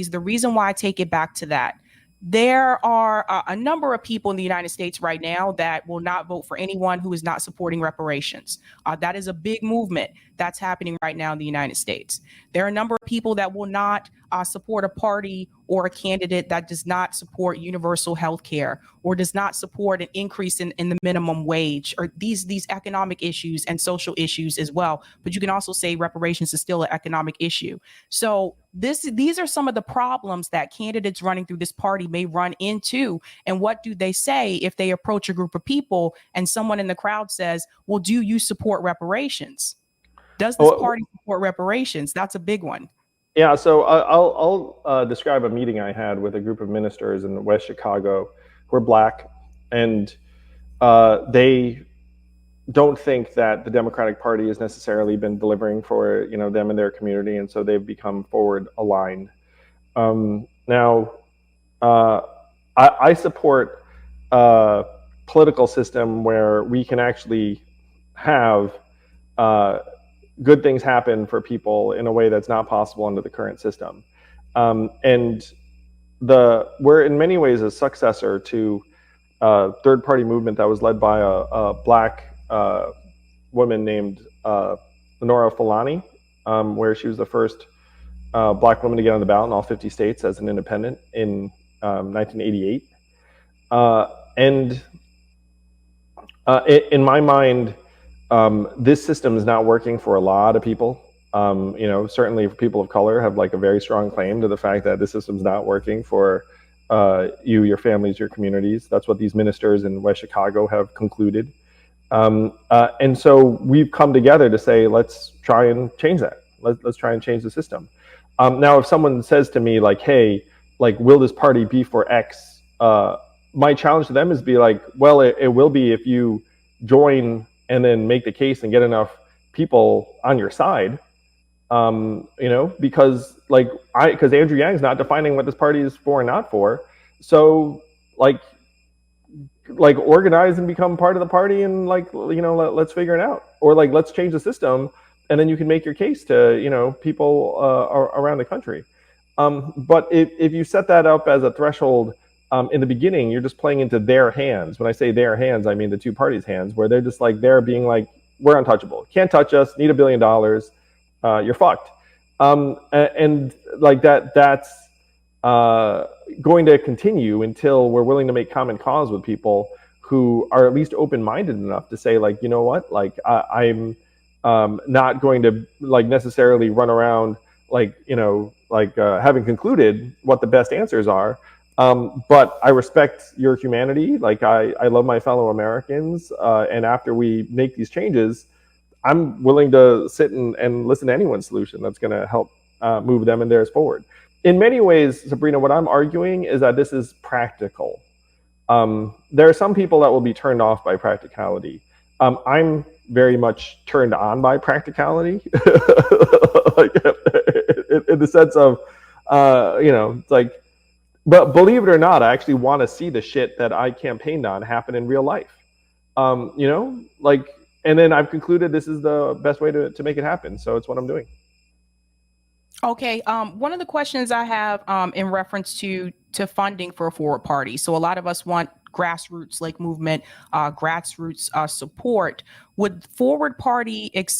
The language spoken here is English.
the reason why I take it back to that, there are a number of people in the United States right now that will not vote for anyone who is not supporting reparations. That is a big movement that's happening right now in the United States. There are a number of people that will not support a party or a candidate that does not support universal health care or does not support an increase in the minimum wage or these economic issues and social issues as well. But you can also say reparations is still an economic issue. So these are some of the problems that candidates running through this party may run into. And what do they say if they approach a group of people and someone in the crowd says, well, do you support reparations? Does this party support reparations? That's a big one. Yeah, so I'll describe a meeting I had with a group of ministers in West Chicago who are Black, and they don't think that the Democratic Party has necessarily been delivering for them and their community, and so they've become forward aligned. Now, I support a political system where we can actually have good things happen for people in a way that's not possible under the current system. And we're in many ways a successor to a third-party movement that was led by a Black woman named Honora Fulani, where she was the first Black woman to get on the ballot in all 50 states as an independent in 1988. And in my mind, this system is not working for a lot of people. Certainly people of color have like a very strong claim to the fact that this system's not working for you, your families, your communities. That's what these ministers in West Chicago have concluded. And so we've come together to say, let's try and change that. Let's try and change the system. Now, if someone says to me like, hey, like, will this party be for X? My challenge to them is be like, well, it will be if you join and then make the case and get enough people on your side, because Andrew Yang's not defining what this party is for and not for. So like organize and become part of the party and let's figure it out, or like let's change the system, and then you can make your case to people around the country. But if you set that up as a threshold in the beginning, you're just playing into their hands. When I say their hands, I mean the two parties' hands, where they're just like, they're being like, we're untouchable, can't touch us, need $1 billion, you're fucked. And like that's going to continue until we're willing to make common cause with people who are at least open-minded enough to say, like, you know what, like I'm not going to like necessarily run around having concluded what the best answers are. But I respect your humanity. Like I love my fellow Americans. And after we make these changes, I'm willing to sit and listen to anyone's solution that's going to help move them and theirs forward. In many ways, Sabrina, what I'm arguing is that this is practical. There are some people that will be turned off by practicality. I'm very much turned on by practicality, like, in the sense of, it's like, but believe it or not, I actually want to see the shit that I campaigned on happen in real life. And then I've concluded this is the best way to make it happen. So it's what I'm doing. Okay. One of the questions I have in reference to funding for a forward party. So a lot of us want grassroots movement, grassroots support. Would forward party accept